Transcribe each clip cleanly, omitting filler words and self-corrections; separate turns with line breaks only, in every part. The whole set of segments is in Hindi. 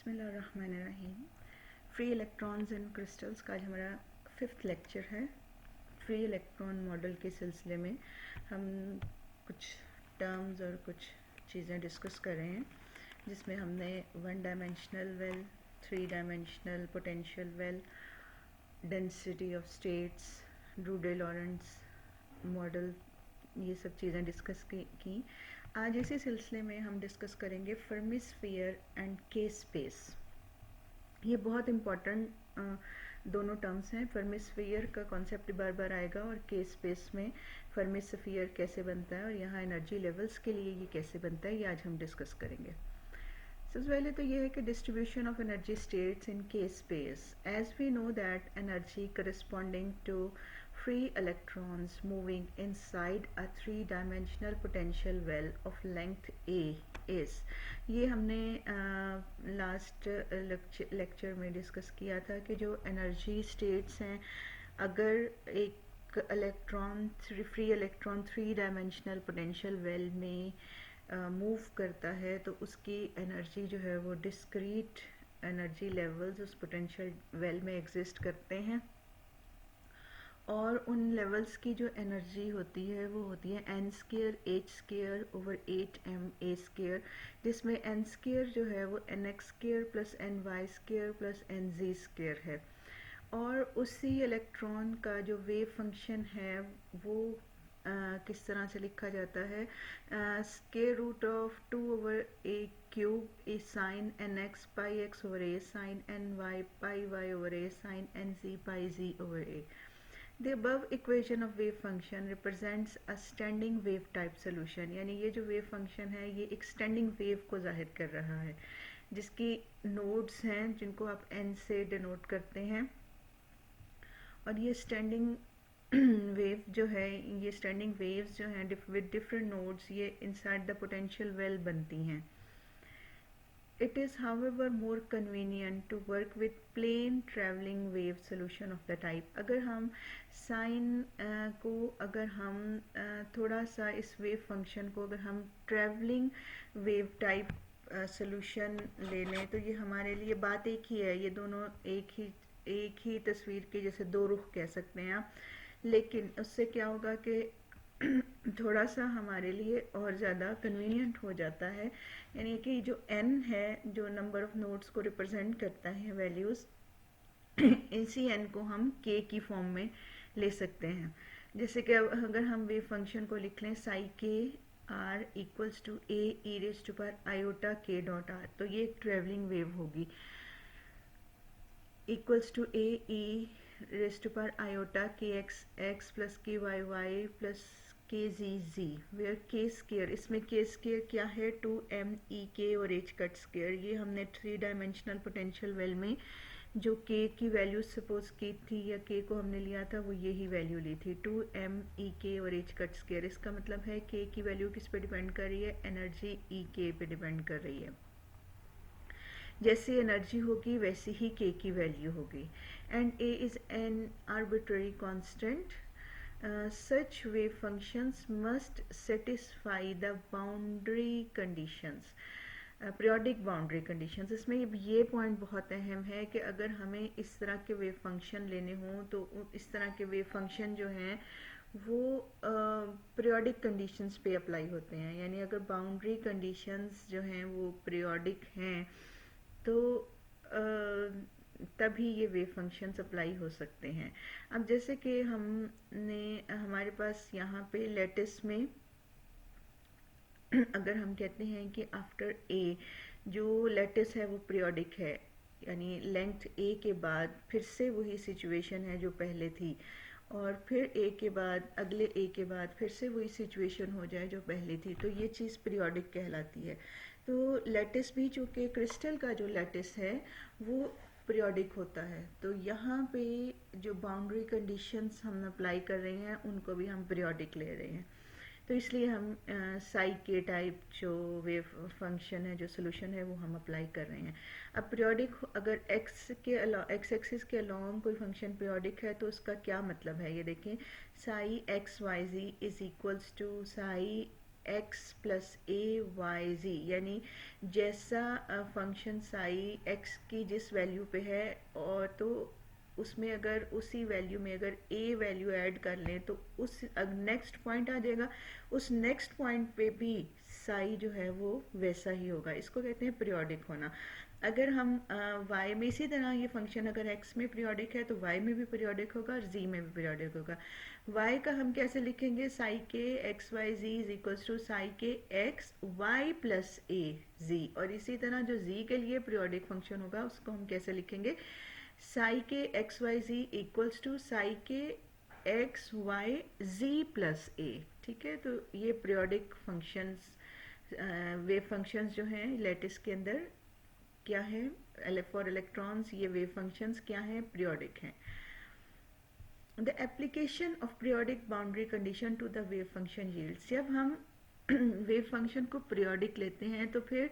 बिस्मिल्लाहिर्रहमानिर्रहीम। फ्री इलेक्ट्रॉन्स इन क्रिस्टल्स का आज हमारा 5th लेक्चर है। फ्री इलेक्ट्रॉन मॉडल के सिलसिले में हम कुछ टर्म्स और कुछ चीज़ें डिस्कस कर रहे हैं, जिसमें हमने 1 dimensional well, 3 dimensional potential well, density of states, Drude Lorentz model, ये सब चीज़ें डिस्कस की। आज इसी सिलसिले में हम डिस्कस करेंगे फर्मी स्फीयर एंड के स्पेस। ये बहुत इम्पॉर्टेंट दोनों टर्म्स हैं। फर्मी स्फीयर का कॉन्सेप्ट बार बार आएगा और के स्पेस में फर्मी स्फीयर कैसे बनता है और यहाँ एनर्जी लेवल्स के लिए ये कैसे बनता है, ये आज हम डिस्कस करेंगे। सबसे पहले तो ये है कि distribution of energy states in K space. As we know that energy corresponding to free electrons moving inside a 3-dimensional potential well of length a is, ये हमने लास्ट लेक्चर में डिस्कस किया था कि जो एनर्जी स्टेट्स हैं, अगर एक इलेक्ट्रॉन फ्री इलेक्ट्रॉन 3-डायमेंशनल पोटेंशियल वेल में मूव करता है तो उसकी एनर्जी जो है वो डिस्क्रीट एनर्जी लेवल्स उस पोटेंशियल वेल में एग्जिस्ट करते हैं, और उन लेवल्स की जो एनर्जी होती है वो होती है n square h square over 8m a square, जिसमें n स्क्वायर जो है वो nx square plus ny square plus nz square है। और उसी इलेक्ट्रॉन का जो वेव फंक्शन है वो किस तरह से लिखा जाता है, square root of 2 over a cube a sine nx pi x over a sine ny pi y over a sine nz pi z over a। The above equation of wave function represents a standing wave type solution, यानी ये जो wave function है ये एक standing wave को जाहिर कर रहा है, जिसकी nodes हैं जिनको आप n से denote करते हैं, और ये standing wave जो है, ये standing waves जो हैं with different nodes, ये inside the potential well बनती हैं। It is however more convenient to work with plain travelling wave solution of the type। अगर हम साइन को अगर हम थोड़ा सा इस वेव फंक्शन को अगर हम ट्रैवलिंग वेव टाइप सोल्यूशन ले लें तो ये हमारे लिए बात एक ही है, ये दोनों एक ही तस्वीर के जैसे दो रुख कह सकते हैं आप, लेकिन उससे क्या होगा कि थोड़ा सा हमारे लिए और ज़्यादा कन्वीनियंट हो जाता है, यानी कि जो n है जो नंबर ऑफ नोड्स को रिप्रेजेंट करता है वैल्यूज़, इसी n को हम k की फॉर्म में ले सकते हैं। जैसे कि अगर हम वेव फंक्शन को लिख लें psi k r equals to a e raise to power iota k dot r, तो ये एक ट्रेवलिंग वेव होगी, equals to a e raise to power iota k x x plus k y y plus k z ji, where के स्केयर, इसमें के स्केयर क्या है 2m e k और h कट स्केयर। ये हमने 3-डायमेंशनल पोटेंशियल वेल में जो k की वैल्यू सपोज की थी या k को हमने लिया था वो यही वैल्यू ली थी 2m e k और h कट स्केयर। इसका मतलब है k की वैल्यू किस पे डिपेंड कर रही है, एनर्जी e k पे डिपेंड कर रही है। जैसी एनर्जी होगी वैसी ही k की वैल्यू होगी, and a is an arbitrary constant. Such wave functions must satisfy the boundary conditions, periodic boundary conditions। इसमें ये पॉइंट बहुत अहम है कि अगर हमें इस तरह के वेव फंक्शन लेने हों तो इस तरह के वेव फंक्शन जो हैं वो periodic conditions पे अप्लाई होते हैं, यानी अगर बाउंड्री कंडीशंस जो हैं वो periodic हैं तो तभी ये वेव फंक्शंस अप्लाई हो सकते हैं। अब जैसे कि हमारे पास यहाँ पे लेटिस में अगर हम कहते हैं कि आफ्टर ए जो लेटिस है वो पीरियोडिक है, यानी लेंथ ए के बाद फिर से वही सिचुएशन है जो पहले थी, और फिर ए के बाद अगले ए के बाद फिर से वही सिचुएशन हो जाए जो पहले थी, तो ये चीज़ पीरियोडिक कहलाती है। तो लेटिस भी चूँकि क्रिस्टल का जो लेटिस है वो पीरियोडिक होता है, तो यहाँ पे जो बाउंड्री कंडीशंस हम अप्लाई कर रहे हैं उनको भी हम पीरियोडिक ले रहे हैं, तो इसलिए हम साई के टाइप जो वेव फंक्शन है जो सोल्यूशन है वो हम अप्लाई कर रहे हैं। अब पीरियोडिक अगर एक्स एक्सिस के अलॉन्ग कोई फंक्शन पीरियोडिक है तो उसका क्या मतलब है, ये देखें psi X Y ji is equals to psi x plus A Y Z, यानी जैसा फंक्शन साई x की जिस वैल्यू पे है और तो उसमें अगर उसी वैल्यू में अगर a वैल्यू ऐड कर लें तो उस नेक्स्ट पॉइंट आ जाएगा, उस नेक्स्ट पॉइंट पे भी साई जो है वो वैसा ही होगा। इसको कहते हैं पीरियोडिक होना। अगर हम y में इसी तरह ये फंक्शन अगर x में पीरियोडिक है तो y में भी पीरियोडिक होगा और z में भी पीरियोडिक होगा। y का हम कैसे लिखेंगे, psi k x Y ji is equals to psi k x y plus a z, और इसी तरह जो z के लिए पीरियोडिक फंक्शन होगा उसको हम कैसे लिखेंगे, psi k x Y z equals to psi k x Y z plus a. ठीक है, तो ये पीरियोडिक फंक्शंस, वेव फंक्शंस जो हैं लैटिस के अंदर क्या है फॉर इलेक्ट्रॉन्स, ये वेव फंक्शंस क्या हैं, पीरियोडिक हैं। The application of periodic boundary condition to the wave function yields, जब हम वेव फंक्शन को पीरियोडिक लेते हैं तो फिर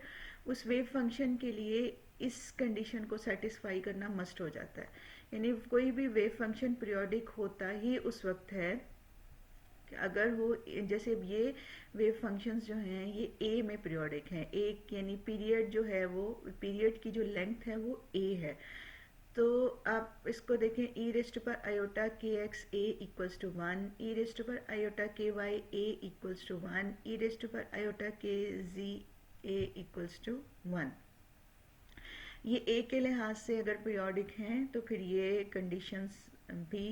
उस वेव फंक्शन के लिए इस कंडीशन को सेटिस्फाई करना मस्ट हो जाता है। यानी कोई भी वेव फंक्शन पीरियोडिक होता ही उस वक्त है कि अगर वो, जैसे ये वेव फंक्शंस जो हैं ये a में पीरियोडिक हैं, एक यानी पीरियड जो है वो, पीरियड की जो लेंथ है वो a है। तो आप इसको देखें, ई रेस्ट पर iota k x a equals to 1, e raised पर iota k y a equals to 1, e raised पर iota k z A equals to 1। ये ए के लिहाज से अगर पीरियोडिक हैं तो फिर ये कंडीशंस भी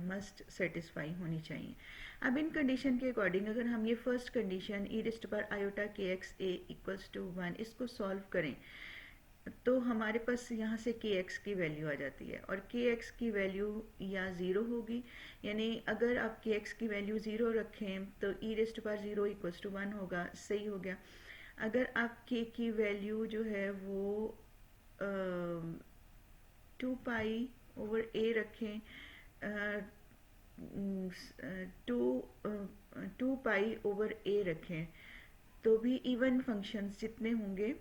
मस्ट सेटिस्फाई होनी चाहिए। अब इन कंडीशन के अकॉर्डिंग अगर हम ये फर्स्ट कंडीशन ई रेस्ट पर iota k x a equals to 1 इसको सॉल्व करें तो हमारे पास यहाँ से के एक्स की वैल्यू आ जाती है, और के एक्स की वैल्यू या ज़ीरो होगी, यानी अगर आप के एक्स की वैल्यू ज़ीरो रखें तो ई रेस्ट पर ज़ीरो इक्वल्स टू 1 होगा, सही हो गया। अगर आप के की वैल्यू जो है वो 2 पाई ओवर ए रखें, टू पाई ओवर ए रखें, तो भी इवन फंक्शंस जितने होंगे,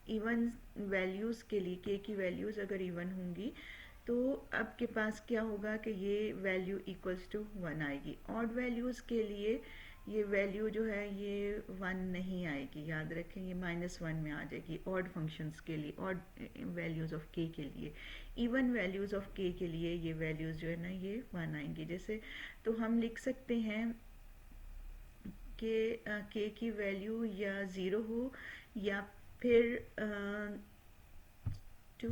इवन वैल्यूज़ के लिए के की वैल्यूज़ अगर इवन होंगी तो आपके पास क्या होगा कि ये वैल्यू इक्वल्स टू 1 आएगी। ऑड वैल्यूज़ के लिए ये वैल्यू जो है ये 1 नहीं आएगी, याद रखें ये -1 में आ जाएगी ऑड फंक्शंस के लिए, ऑड वैल्यूज़ ऑफ के के लिए। इवन वैल्यूज़ ऑफ के के लिए ये वैल्यूज़ जो है ना ये 1 आएंगी। जैसे तो हम लिख सकते हैं कि के की वैल्यू या ज़ीरो हो या फिर 2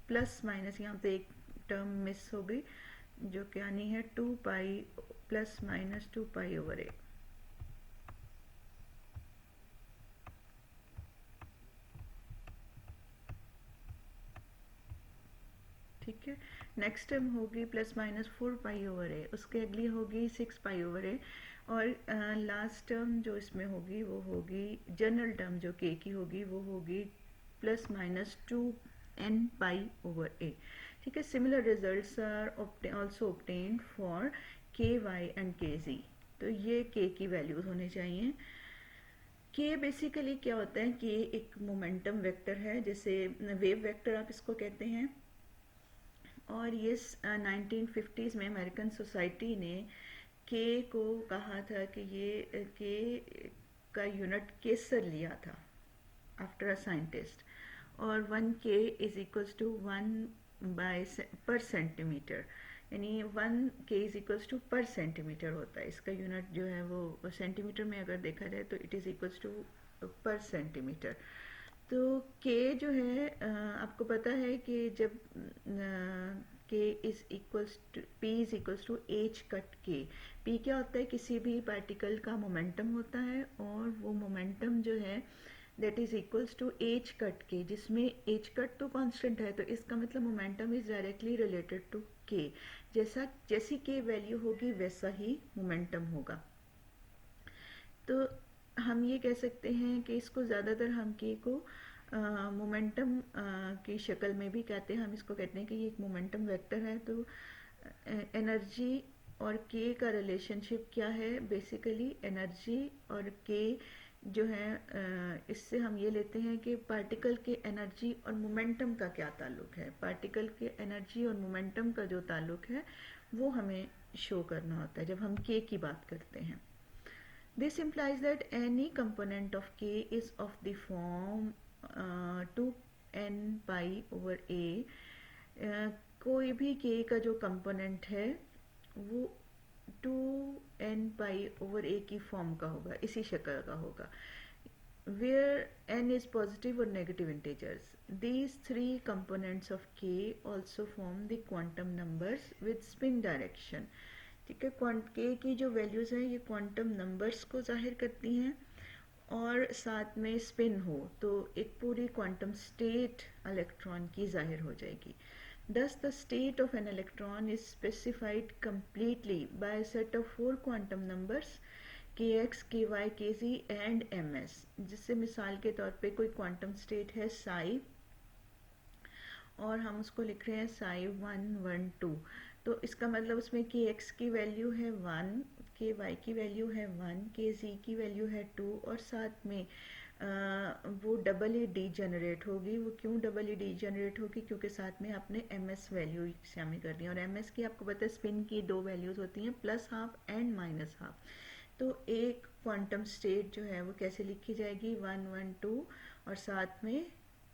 प्लस माइनस, यहाँ पे एक टर्म मिस हो गई जो कि आनी है 2 pi plus minus 2 pi over A. ठीक है, नेक्स्ट टर्म होगी plus minus 4 pi over A, उसके अगली होगी 6 पाई ओवर ए, और लास्ट टर्म जो इसमें होगी वो होगी जनरल टर्म जो के की होगी वो होगी plus minus 2n pi over A. ठीक है, similar results are also obtained for K Y and K Z. तो ये के की वैल्यूज होने चाहिए। के बेसिकली क्या होता है कि एक मोमेंटम वेक्टर है, जैसे वेव वेक्टर आप इसको कहते हैं, और ये 1950s में अमेरिकन सोसाइटी ने के को कहा था कि ये के का यूनिट केसर लिया था आफ्टर अ साइंटिस्ट, और 1 के इज इक्वल्स टू 1 बाय पर सेंटीमीटर, यानी 1 के इज इक्वल्स टू पर सेंटीमीटर होता है। इसका यूनिट जो है वो सेंटीमीटर में अगर देखा जाए तो इट इज़ इक्वल्स टू पर सेंटीमीटर। तो के जो है आपको पता है कि जब k is equals to p is equals to H cut k, p क्या होता है, किसी भी पार्टिकल का मोमेंटम होता है, और वो मोमेंटम जो है that is equals to H cut k, जिसमें एच कट तो कांस्टेंट है, तो इसका मतलब momentum is directly related to k. जैसी के वैल्यू होगी वैसा ही मोमेंटम होगा। तो हम ये कह सकते हैं कि इसको ज़्यादातर हम के को मोमेंटम की शक्ल में भी कहते हैं। हम इसको कहते हैं कि ये एक मोमेंटम वेक्टर है। तो एनर्जी और के का रिलेशनशिप क्या है, बेसिकली एनर्जी और के जो है इससे हम ये लेते हैं कि पार्टिकल के एनर्जी और मोमेंटम का क्या ताल्लुक है। पार्टिकल के एनर्जी और मोमेंटम का जो ताल्लुक है वो हमें शो करना होता है जब हम के की बात करते हैं। This implies that any component of K is of the form 2n pi over a. कोई भी K का जो कंपोनेंट है वो 2n पाई ओवर a की फॉर्म का होगा, इसी शक्ल का होगा, where n is positive or negative integers. These three components of K also form the quantum numbers with spin direction. ठीक है, K की जो वैल्यूज़ हैं ये क्वांटम नंबर्स को जाहिर करती हैं और साथ में स्पिन हो तो एक पूरी क्वांटम स्टेट इलेक्ट्रॉन की जाहिर हो जाएगी. Thus, the state of an electron is specified completely by a set of 4 quantum numbers kx, ky, kz and ms. जिससे मिसाल के तौर पे कोई क्वांटम स्टेट है साई और हम उसको लिख रहे हैं साई 1, 1, 2. तो इसका मतलब उसमें kx की वैल्यू है 1, ky की वैल्यू है 1, kz की वैल्यू है 2 और साथ में वो डबल ई डी जनरेट होगी. वो क्यों डबल ई डी जनरेट होगी? क्योंकि साथ में आपने एम एस वैल्यू शामिल कर दी है और एम एस की आपको पता है स्पिन की दो वैल्यूज़ होती हैं, plus half and minus half. तो एक क्वांटम स्टेट जो है वो कैसे लिखी जाएगी? 1, 1, 2 और साथ में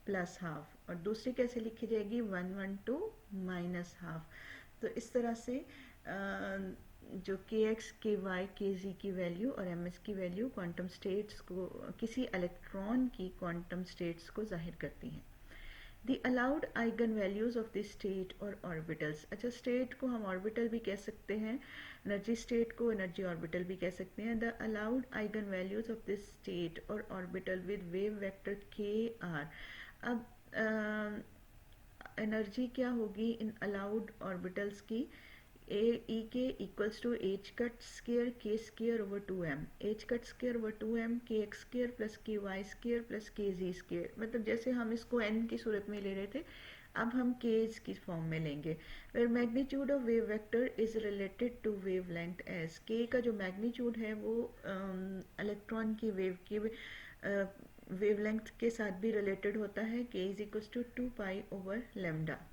प्लस हाफ, और दूसरी कैसे लिखी जाएगी? 1, 1, 2 माइनस हाफ. तो इस तरह से जो के एक्स, के वाई, के जी की वैल्यू और एम एस की वैल्यू क्वांटम स्टेट्स को, किसी इलेक्ट्रॉन की क्वांटम स्टेट्स को जाहिर करती हैं. The allowed eigenvalues of the state और ऑर्बिटल्स. अच्छा, स्टेट को हम ऑर्बिटल भी कह सकते हैं, एनर्जी स्टेट को एनर्जी ऑर्बिटल भी कह सकते हैं. The allowed eigenvalues of the state और orbital with wave vector K R. अब एनर्जी क्या होगी इन अलाउड ऑर्बिटल्स की? E K equals to H cut square K square over 2m, H cut square over 2m, के x square plus k Y square plus k जी स्केयर. मतलब जैसे हम इसको n की सूरत में ले रहे थे, अब हम केज की फॉर्म में लेंगे. Where magnitude of wave vector is related to वेव लेंथ एज. के का जो मैग्नीट्यूड है वो इलेक्ट्रॉन की वेव की वेव लेंथ के साथ भी रिलेटेड होता है. K is equals to 2 pi over lambda.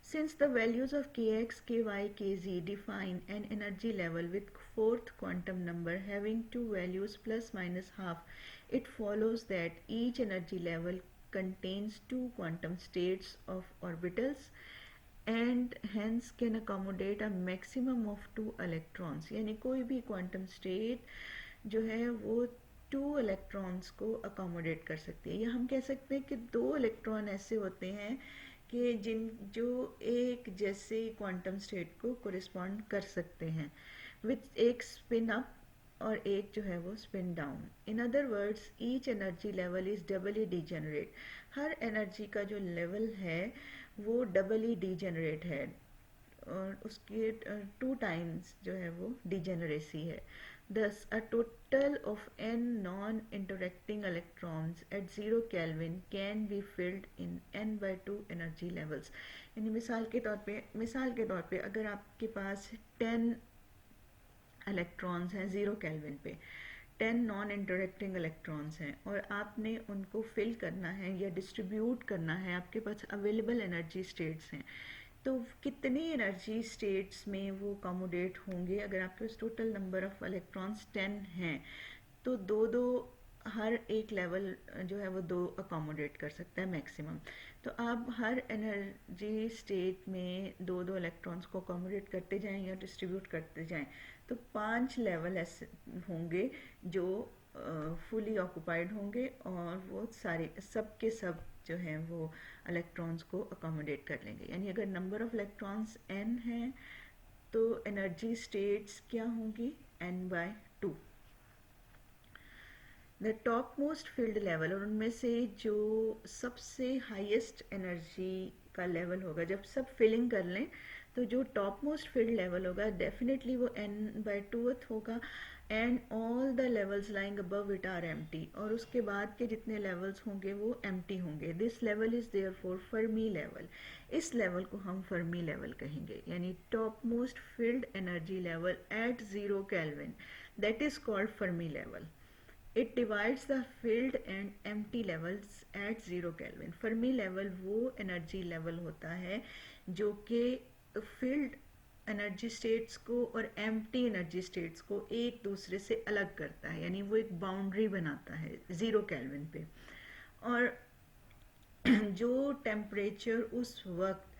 Since the values of kx, ky, kz define an energy level with fourth quantum number having two values plus minus half, it follows that each energy level contains two quantum states of orbitals and hence can accommodate a maximum of 2 electrons. यानी कोई भी quantum state जो है वो 2 इलेक्ट्रॉन्स को अकोमोडेट कर सकती है. या हम कह सकते हैं कि 2 इलेक्ट्रॉन ऐसे होते हैं कि जो एक जैसे क्वांटम स्टेट को कोरिस्पॉन्ड कर सकते हैं, विथ एक स्पिन अप और एक जो है वो spin down. In other words each energy level is doubly degenerate. हर एनर्जी का जो लेवल है वो डबली डीजेनरेट है और उसके 2 टाइम्स जो है वो डीजेनरेसी है. Thus, a total of n non-interacting electrons at 0 Kelvin can be filled in n by 2 energy levels. यानी मिसाल के तौर पे अगर आपके पास 10 इलेक्ट्रॉन्स हैं 0 केल्विन पे, 10 नॉन इंटरेक्टिंग इलेक्ट्रॉन्स हैं और आपने उनको फिल करना है या डिस्ट्रीब्यूट करना है, आपके पास अवेलेबल एनर्जी स्टेट्स हैं, तो कितनी एनर्जी स्टेट्स में वो अकोमोडेट होंगे? अगर आपके पास टोटल नंबर ऑफ इलेक्ट्रॉन्स 10 हैं तो दो हर एक लेवल जो है वो 2 अकोमोडेट कर सकता है मैक्सिमम. तो आप हर एनर्जी स्टेट में 2 इलेक्ट्रॉन्स को अकोमोडेट करते जाएं या डिस्ट्रीब्यूट करते जाएं तो 5 लेवल ऐसे होंगे जो फुली ऑक्यूपाइड होंगे और वो सारे सब के सब जो हैं वो इलेक्ट्रॉन्स को अकोमोडेट कर लेंगे. यानी अगर नंबर ऑफ इलेक्ट्रॉन्स n हैं तो एनर्जी स्टेट्स क्या होंगी? n by 2. The top most filled level, और उनमें से जो सबसे हाईएस्ट एनर्जी का लेवल होगा, जब सब फिलिंग कर लें तो जो टॉप मोस्ट फील्ड लेवल होगा डेफिनेटली वो n by 2 होगा and all the levels lying above it are empty. और उसके बाद के जितने लेवल्स होंगे वो एम्प्टी होंगे. This level is therefore Fermi level. इस लेवल को हम फर्मी लेवल कहेंगे. यानी top most filled energy level at 0 kelvin, that is called Fermi level. It divides the filled and empty levels at 0 kelvin. Fermi level वो एनर्जी लेवल होता है जो कि फील्ड एनर्जी स्टेट्स को और एम्प्टी एनर्जी स्टेट्स को एक दूसरे से अलग करता है, यानी वो एक बाउंड्री बनाता है 0 केल्विन पे। और जो टेम्परेचर उस वक्त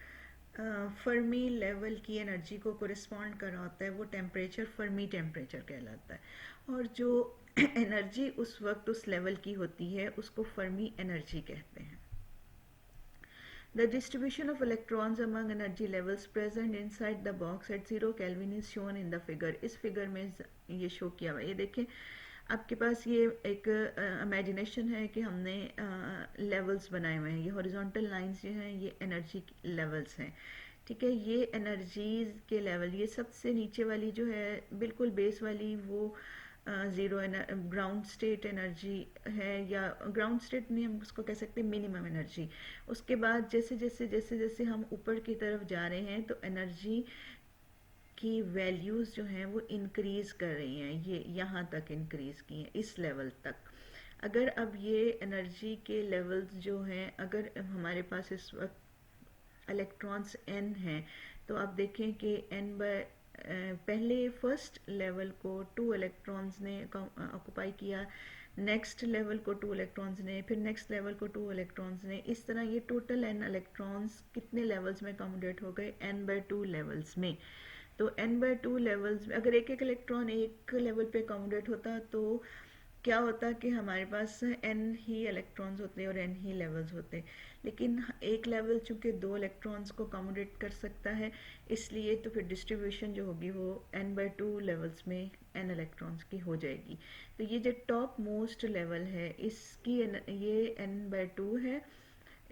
फर्मी लेवल की एनर्जी को कोरिस्पॉन्ड कर रहा होता है वो टेम्परेचर फर्मी टेम्परेचर कहलाता है, और जो एनर्जी उस वक्त उस लेवल की होती है उसको फर्मी एनर्जी कहते हैं। The distribution of electrons among energy levels present inside the box at 0 Kelvin is shown in the figure। इस फिगर में ये शो किया हुआ है, ये देखें आपके पास ये एक इमेजिनेशन है कि हमने लेवल्स बनाए हुए हैं। ये हॉरिजॉन्टल लाइंस जो हैं ये एनर्जी लेवल्स हैं, ठीक है। ये एनर्जीज के लेवल, ये सबसे नीचे वाली जो है बिल्कुल बेस वाली वो ज़ीरो ग्राउंड स्टेट एनर्जी है, या ग्राउंड स्टेट नहीं हम उसको कह सकते मिनिमम एनर्जी। उसके बाद जैसे जैसे जैसे जैसे हम ऊपर की तरफ जा रहे हैं तो एनर्जी की वैल्यूज़ जो हैं वो इंक्रीज़ कर रही हैं, ये यहाँ तक इंक्रीज़ की हैं इस लेवल तक। अगर अब ये एनर्जी के लेवल्स जो हैं, अगर हमारे पास इस वक्त इलेक्ट्रॉन्स n हैं तो आप देखें कि n बाय पहले फर्स्ट लेवल को 2 इलेक्ट्रॉन्स ने ऑक्यूपाई किया, नेक्स्ट लेवल को 2 इलेक्ट्रॉन्स ने, फिर नेक्स्ट लेवल को 2 इलेक्ट्रॉन्स ने, इस तरह ये टोटल n इलेक्ट्रॉन्स कितने लेवल्स में अकोमोडेट हो गए, n/2 लेवल्स में। तो n/2 लेवल्स में अगर एक एक इलेक्ट्रॉन एक लेवल पे अकोमोडेट होता तो क्या होता कि हमारे पास n ही इलेक्ट्रॉन्स होते और n ही लेवल्स होते, लेकिन एक लेवल चूंकि 2 इलेक्ट्रॉन्स को अकोमोडेट कर सकता है इसलिए तो फिर डिस्ट्रीब्यूशन जो होगी वो n/2 लेवल्स में n इलेक्ट्रॉन्स की हो जाएगी। तो ये जो टॉप मोस्ट लेवल है इसकी ये n/2 है,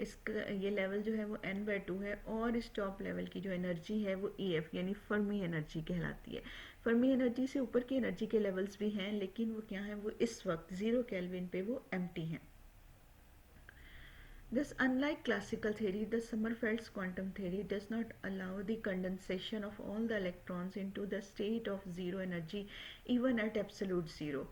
इसका ये लेवल जो है वो n/2 है, और इस टॉप लेवल की जो एनर्जी है वो EF यानी फर्मी एनर्जी कहलाती है। फर्मी एनर्जी से ऊपर की एनर्जी के लेवल्स भी हैं लेकिन वो क्या है, वो इस वक्त 0 केल्विन पे वो एम्प्टी हैं। Thus, unlike classical theory, the Sommerfeld's quantum theory does not allow the condensation of all the electrons into the state of zero energy even at absolute zero.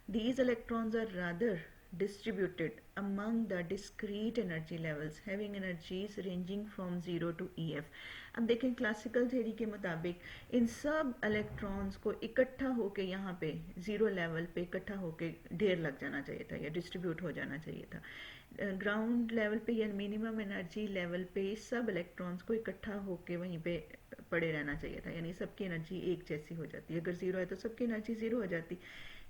These electrons are rather distributed among the discrete energy levels having energies ranging from 0 to EF। अब देखें क्लासिकल थ्योरी के मुताबिक इन सब इलेक्ट्रॉन्स को इकट्ठा होके यहाँ पे ज़ीरो लेवल पे इकट्ठा होके ढेर लग जाना चाहिए था या डिस्ट्रीब्यूट हो जाना चाहिए था। ग्राउंड लेवल पे या मिनिमम एनर्जी लेवल पे सब इलेक्ट्रॉन्स को इकट्ठा होके वहीं पे पड़े रहना चाहिए था, यानी सबकी एनर्जी एक जैसी हो जाती। अगर ज़ीरो है तो सबकी एनर्जी ज़ीरो हो जाती,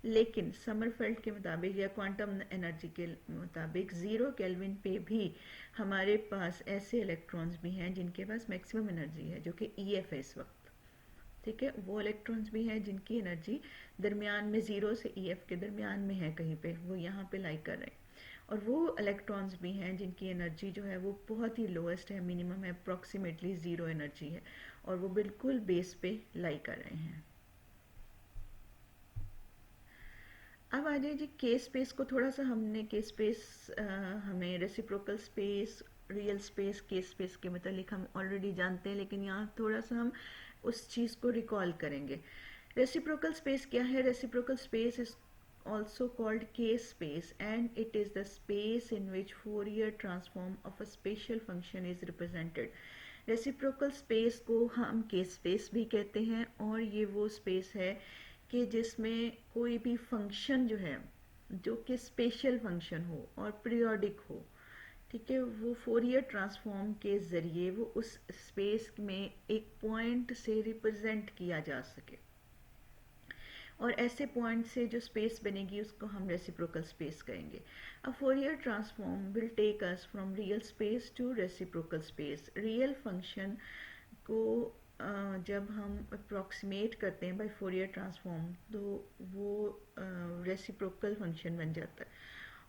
लेकिन समरफेल्ड के मुताबिक या क्वांटम एनर्जी के मुताबिक 0 केल्विन पे भी हमारे पास ऐसे इलेक्ट्रॉन्स भी हैं जिनके पास मैक्सिमम एनर्जी है जो कि EF है इस वक्त, ठीक है। वो इलेक्ट्रॉन्स भी हैं जिनकी एनर्जी दरमियान में 0 से EF के दरमियान में है, कहीं पे वो यहाँ पे लाई कर रहे हैं, और वो इलेक्ट्रॉन्स भी हैं जिनकी एनर्जी जो है वो बहुत ही लोएस्ट है, मिनिमम है, अप्रॉक्सीमेटली 0 एनर्जी है, और वो बिल्कुल बेस पे लाई कर रहे हैं। अब आ जाइए जी के स्पेस को, थोड़ा सा हमने के स्पेस हमें रेसिप्रोकल स्पेस, रियल स्पेस, के स्पेस के मतलब हम ऑलरेडी जानते हैं, लेकिन यहाँ थोड़ा सा हम उस चीज़ को रिकॉल करेंगे। रेसिप्रोकल स्पेस क्या है? Reciprocal space is also called K space and it is the space in which Fourier transform of a spatial function is represented। Reciprocal space को हम K स्पेस भी कहते हैं, और ये वो स्पेस है कि जिसमें कोई भी फंक्शन जो है जो कि स्पेशल फंक्शन हो और पीरियोडिक हो, ठीक है, वो फोरियर ट्रांसफॉर्म के ज़रिए वो उस स्पेस में एक पॉइंट से रिप्रेजेंट किया जा सके, और ऐसे पॉइंट से जो स्पेस बनेगी उसको हम रेसिप्रोकल स्पेस कहेंगे। A Fourier transform will take us from real space to reciprocal space. Real function को जब हम अप्रॉक्सीमेट करते हैं बाय फोरियर ट्रांसफॉर्म तो वो रेसिप्रोकल फंक्शन बन जाता है,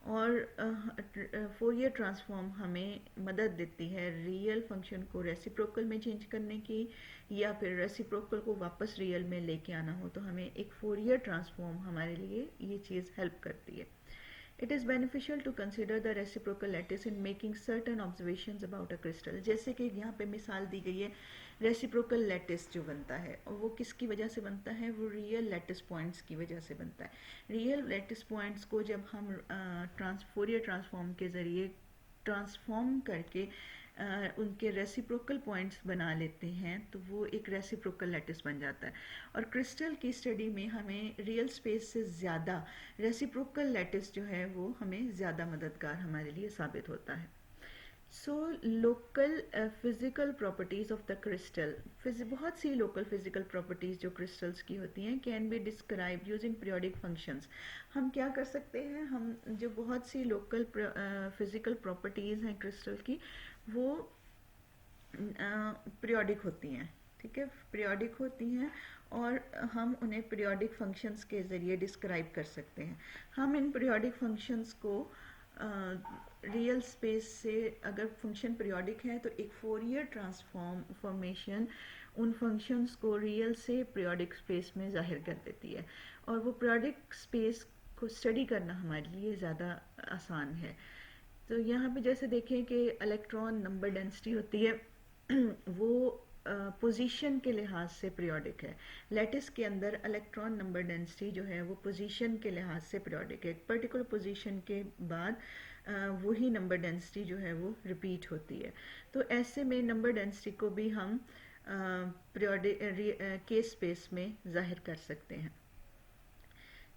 और फोरियर ट्रांसफॉर्म हमें मदद देती है रियल फंक्शन को रेसिप्रोकल में चेंज करने की, या फिर रेसिप्रोकल को वापस रियल में लेके आना हो तो हमें एक फोरियर ट्रांसफॉर्म हमारे लिए ये चीज़ हेल्प करती है। It is beneficial to consider the reciprocal lattice in making certain observations about a crystal। जैसे कि यहाँ पे मिसाल दी गई है रेसिप्रोकल लैटिस जो बनता है, और वो किसकी वजह से बनता है? वो रियल लैटिस पॉइंट्स की वजह से बनता है। रियल लैटिस पॉइंट्स को जब हम फोरियर ट्रांसफॉर्म के ज़रिए ट्रांसफॉर्म करके उनके रेसिप्रोकल पॉइंट्स बना लेते हैं तो वो एक रेसिप्रोकल लैटिस बन जाता है। और क्रिस्टल की स्टडी में हमें रियल स्पेस से ज़्यादा रेसिप्रोकल लैटिस जो है वो हमें ज़्यादा मददगार हमारे लिए साबित होता है। So local physical properties of the crystal, बहुत सी लोकल फिज़िकल प्रॉपर्टीज़ जो क्रिस्टल्स की होती हैं can be describe using periodic functions. हम क्या कर सकते हैं, हम जो बहुत सी लोकल फिज़िकल प्रॉपर्टीज़ हैं क्रिस्टल की वो पीरियोडिक होती हैं, ठीक है, पीरियोडिक होती हैं और हम उन्हें पीरियोडिक फंक्शंस के ज़रिए डिस्क्राइब कर सकते हैं। हम इन पीरियोडिक फंक्शंस को रियल स्पेस से, अगर फंक्शन पीरियोडिक है तो एक फोरियर ट्रांसफॉर्मेशन उन फंक्शंस को रियल से पीरियोडिक स्पेस में जाहिर कर देती है और वो पीरियोडिक स्पेस को स्टडी करना हमारे लिए ज़्यादा आसान है। तो यहाँ पे जैसे देखें कि इलेक्ट्रॉन नंबर डेंसिटी होती है वो पोजीशन के लिहाज से पीरियोडिक है। लैटिस के अंदर इलेक्ट्रॉन नंबर डेंसिटी जो है वो पोजीशन के लिहाज से पीरियोडिक है। एक पर्टिकुलर पोजीशन के बाद वही नंबर डेंसिटी जो है वो रिपीट होती है। तो ऐसे में नंबर डेंसिटी को भी हम पीरियोडिक के स्पेस में जाहिर कर सकते हैं,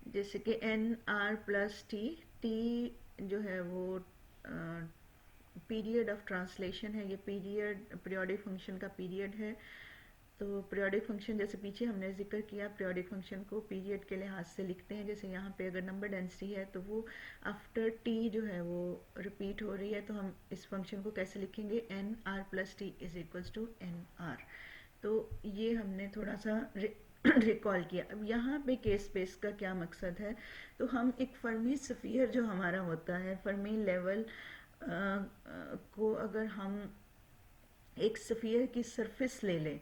जैसे कि n r plus T, T जो है वो पीरियड ऑफ ट्रांसलेशन है, ये पीरियड पीरियोडिक फंक्शन का पीरियड है। तो पीरियोडिक फंक्शन जैसे पीछे हमने जिक्र किया, पीरियोडिक फंक्शन को पीरियड के लिहाज से लिखते हैं। जैसे यहाँ पे अगर नंबर डेंसिटी है तो वो आफ्टर टी जो है वो रिपीट हो रही है, तो हम इस फंक्शन को कैसे लिखेंगे, n r plus T is equals to n r. तो ये हमने थोड़ा सा रिकॉल किया। अब यहाँ पे के स्पेस का क्या मकसद है, तो हम एक फर्मी स्फीयर जो हमारा होता है, फर्मी लेवल को अगर हम एक स्फीयर की सरफेस ले लें,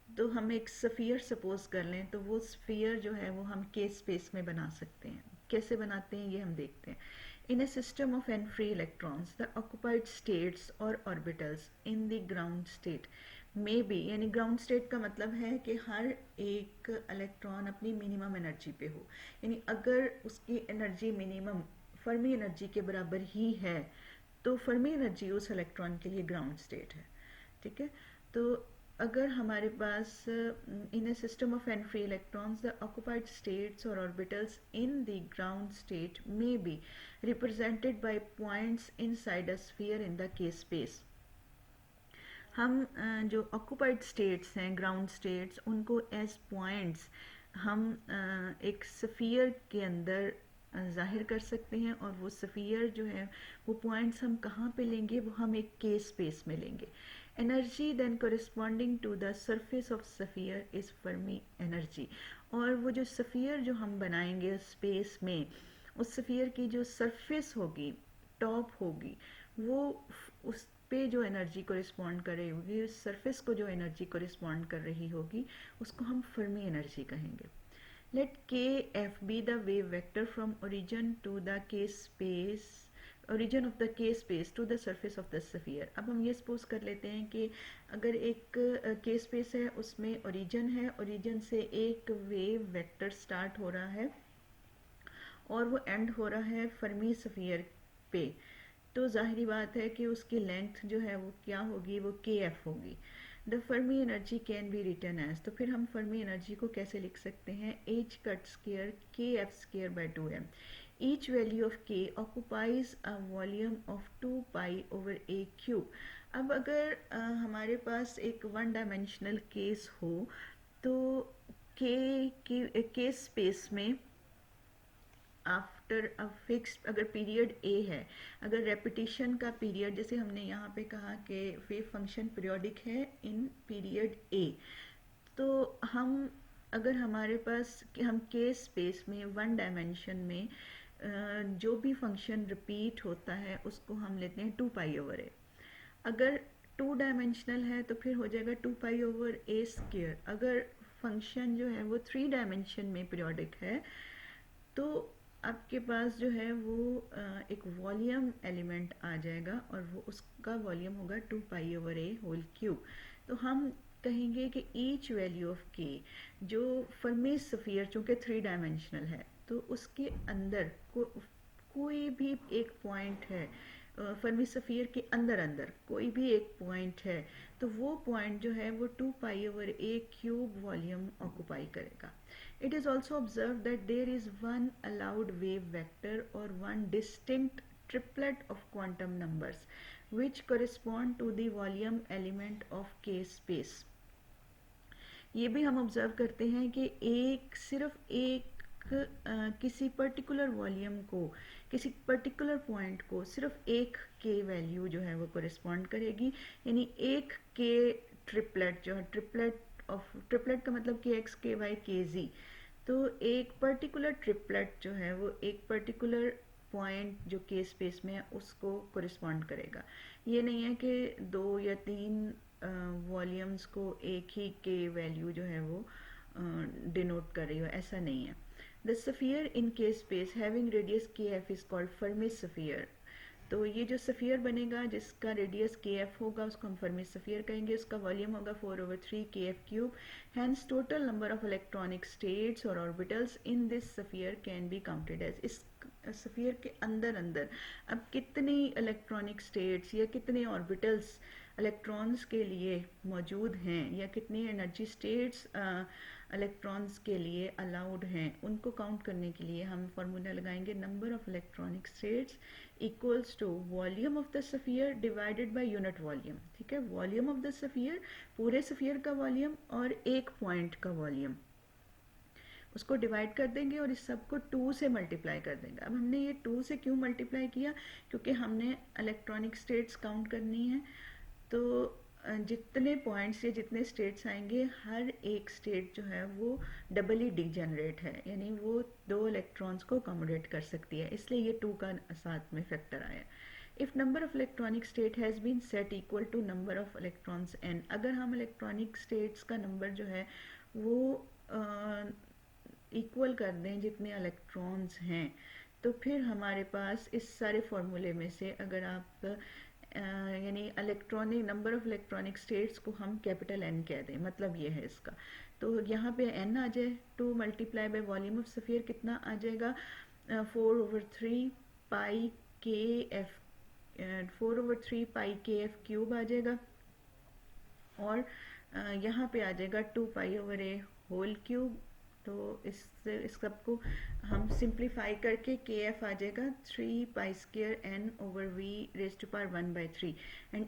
तो हम एक स्फीयर सपोज कर लें, तो वो स्फीयर जो है वो हम के स्पेस में बना सकते हैं। कैसे बनाते हैं ये हम देखते हैं। In a system of N free electrons the occupied states और orbitals in the ground state may be, यानी ग्राउंड स्टेट का मतलब है कि हर एक इलेक्ट्रॉन अपनी मिनिमम एनर्जी पे हो, यानी अगर उसकी एनर्जी मिनिमम फर्मी एनर्जी के बराबर ही है तो फर्मी एनर्जी उस इलेक्ट्रॉन के लिए ग्राउंड स्टेट है, ठीक है। तो अगर हमारे पास in a system of N free electrons the occupied states और orbitals in the ground state may be represented by points inside a sphere in the K space. हम जो ऑक्युपाइड स्टेट्स हैं, ग्राउंड स्टेट्स, उनको एज पॉइंट्स हम एक स्फीयर के अंदर जाहिर कर सकते हैं और वो स्फीयर जो है वो पॉइंट्स हम कहाँ पे लेंगे, वो हम एक के स्पेस में लेंगे। Energy then corresponding to the surface of sphere is Fermi energy. और वो जो स्फीयर जो हम बनाएंगे स्पेस में, उस स्फीयर की जो सरफेस होगी, टॉप होगी, वो उस पे जो एनर्जी कोरिस्पॉन्ड कर रही होगी, उस सरफेस को जो एनर्जी कोरिस्पॉन्ड कर रही होगी, उसको हम फर्मी एनर्जी कहेंगे। Let kf be the wave vector from origin to the k space, origin of the k space to the surface of the sphere। अब हम ये सपोज कर लेते हैं कि अगर एक k स्पेस है, उसमें ओरिजिन है, ओरिजिन से एक वेव वेक्टर स्टार्ट हो रहा है और वो एंड हो रहा है फर्मी स्फीयर पे, तो जाहिरी बात है कि उसकी लेंथ जो है वो क्या होगी, वो kf होगी। The Fermi energy can be written as, तो फिर हम फर्मी एनर्जी को कैसे लिख सकते हैं, H cut square K F square by 2m। Each value of K occupies a volume of 2 pi over A cube. अब अगर हमारे पास एक वन डायमेंशनल केस हो तो के स्पेस में आफ्टर अ फिक्स्ड, अगर पीरियड ए है, अगर रेपिटेशन का पीरियड, जैसे हमने यहाँ पे कहा कि वेव फंक्शन पीरियोडिक है इन पीरियड ए, तो हम अगर हमारे पास हम के स्पेस में वन डायमेंशन में जो भी फंक्शन रिपीट होता है उसको हम लेते हैं 2 पाई ओवर ए। अगर 2 डायमेंशनल है तो फिर हो जाएगा 2 पाई ओवर ए स्क्वायर। अगर फंक्शन जो है वो 3 डायमेंशन में पीरियोडिक है तो आपके पास जो है वो एक वॉल्यूम एलिमेंट आ जाएगा और वो उसका वॉल्यूम होगा 2 पाई ओवर ए होल क्यूब। तो हम कहेंगे कि ईच वैल्यू ऑफ के, जो फर्मी स्फीयर चूँकि 3 डायमेंशनल है तो उसके अंदर कोई भी एक पॉइंट है, फर्मी स्फीयर के अंदर अंदर कोई भी एक पॉइंट है तो वो पॉइंट जो है वो 2π/a³ वॉल्यूम ऑक्यूपाई करेगा. It is also observed that there is one allowed wave vector or one distinct triplet of quantum numbers which correspond to the volume element of K space. ये भी हम ऑब्जर्व करते हैं कि सिर्फ एक किसी पर्टिकुलर वॉल्यूम को, किसी पर्टिकुलर पॉइंट को सिर्फ एक के वैल्यू जो है वो कोरिस्पॉन्ड करेगी, यानी एक के ट्रिपलेट जो है, ट्रिपलेट का मतलब कि एक्स के वाई के जी, तो एक पर्टिकुलर ट्रिपलेट जो है वो एक पर्टिकुलर पॉइंट जो के स्पेस में है उसको कोरिस्पॉन्ड करेगा. ये नहीं है कि 2 या 3 वॉल्यूम्स को एक ही के वैल्यू जो है वो डिनोट कर रही हो, ऐसा नहीं है. The sphere in K space having radius के F is called Fermi sphere. तो ये जो स्फीयर बनेगा जिसका रेडियस के एफ होगा उसको हम फर्मी स्फीयर कहेंगे. उसका वॉल्यूम होगा 4/3 kF³. Hence total number of electronic states और orbitals in this sphere can be counted as. इस स्फीयर के अंदर अंदर अब कितनी इलेक्ट्रॉनिक स्टेट्स या कितने ऑर्बिटल्स इलेक्ट्रॉन्स के लिए मौजूद हैं या कितनी एनर्जी स्टेट्स इलेक्ट्रॉन्स के लिए अलाउड हैं, उनको काउंट करने के लिए हम फार्मूला लगाएंगे number of electronic states equals to volume of the sphere divided by unit volume. ठीक है, वॉल्यूम ऑफ द स्फीयर, पूरे स्फीयर का वॉल्यूम और एक पॉइंट का वॉल्यूम, उसको डिवाइड कर देंगे और इस सब को 2 से मल्टीप्लाई कर देंगे. अब हमने ये 2 से क्यों मल्टीप्लाई किया, क्योंकि हमने इलेक्ट्रॉनिक स्टेट्स काउंट करनी है. तो जितने पॉइंट्स या जितने स्टेट्स आएंगे हर एक स्टेट जो है वो डबली डिजेनरेट है, यानी वो 2 इलेक्ट्रॉन्स को अकोमोडेट कर सकती है, इसलिए ये 2 का साथ में फैक्टर आया. If number of electronic state has been set equal to number of electrons n, अगर हम इलेक्ट्रॉनिक स्टेट्स का नंबर जो है वो इक्वल कर दें जितने इलेक्ट्रॉन्स हैं, तो फिर हमारे पास इस सारे फॉर्मूले में से अगर आप यानी electronic number of electronic states को हम कैपिटल N कह दें, मतलब ये है इसका. तो यहाँ पे N आ जाए, 2 multiply by volume of sphere कितना आ जाएगा, 4/3 पाई के एफ 4/3 पाई kF³ आ जाएगा. और यहाँ पे आ जाएगा 2π/a². तो इस सबको हम सिंप्लीफाई करके kF आ जाएगा 3π² एंड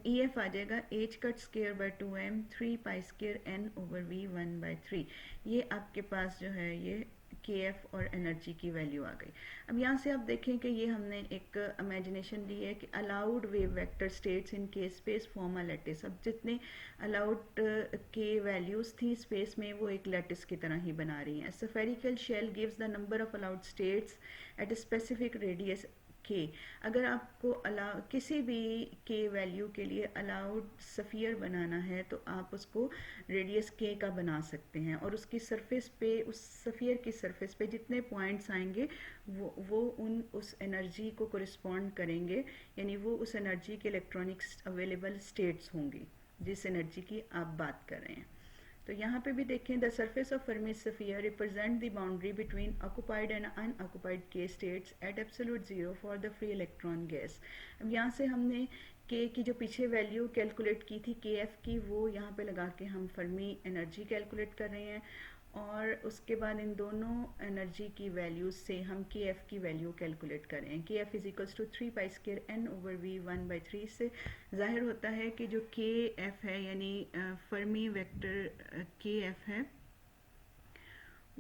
EF आ जाएगा h²/2m 3π²n/v1/3. ये आपके पास जो है ये kF और एनर्जी की वैल्यू आ गई. अब यहाँ से आप देखें कि ये हमने एक इमेजिनेशन ली है कि allowed wave vector states in K space form a lattice. अब जितने अलाउड के वैल्यूज थी स्पेस में वो एक लैटिस की तरह ही बना रही हैं. Spherical shell gives the number of allowed states at a specific radius k. अगर आपको किसी भी के वैल्यू के लिए अलाउड स्फीयर बनाना है तो आप उसको रेडियस के का बना सकते हैं और उसकी सरफेस पे, उस स्फीयर की सरफेस पे जितने पॉइंट्स आएंगे वो उस एनर्जी को कोरिस्पॉन्ड करेंगे, यानी वो उस एनर्जी के इलेक्ट्रॉनिक्स अवेलेबल स्टेट्स होंगी जिस एनर्जी की आप बात कर रहे हैं. तो यहाँ पे भी देखें, the surface of Fermi sphere represent the boundary between occupied and unoccupied K states at absolute zero for the free electron gas. अब यहाँ से हमने के की जो पीछे वैल्यू कैलकुलेट की थी के एफ की, वो यहाँ पे लगा के हम फर्मी एनर्जी कैलकुलेट कर रहे हैं और उसके बाद इन दोनों एनर्जी की वैल्यूज से हम के एफ की वैल्यू कैलकुलेट करें. के एफ इजिकल्स टू 3π²n/v1/3 से जाहिर होता है कि जो के एफ है यानी फर्मी वेक्टर के एफ है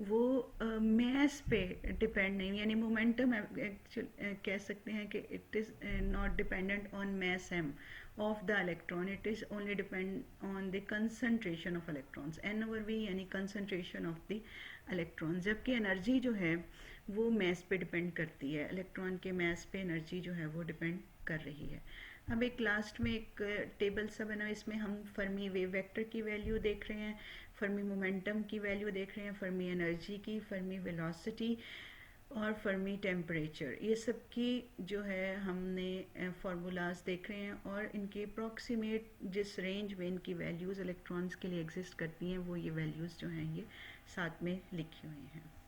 वो मैस पे डिपेंड नहीं, यानी मोमेंटम कह सकते हैं कि it is not dependent on mass m of the electron, it is only depend on the concentration of electrons, n/v यानी concentration of the electrons. जबकि एनर्जी जो है वो मैस पे डिपेंड करती है, इलेक्ट्रॉन के मैस पे एनर्जी जो है वो डिपेंड कर रही है. अब एक लास्ट में एक टेबल सा बना है, इसमें हम फर्मी वेव वेक्टर की वैल्यू देख रहे हैं, फर्मी मोमेंटम की वैल्यू देख रहे हैं, फर्मी एनर्जी की, फर्मी वेलोसिटी और फर्मी टेम्परेचर, ये सब की जो है हमने फार्मूलाज देख रहे हैं और इनके अप्रॉक्सीमेट जिस रेंज में इनकी वैल्यूज़ इलेक्ट्रॉन्स के लिए एग्जिस्ट करती हैं वो ये वैल्यूज़ जो हैं ये साथ में लिखी हुई हैं.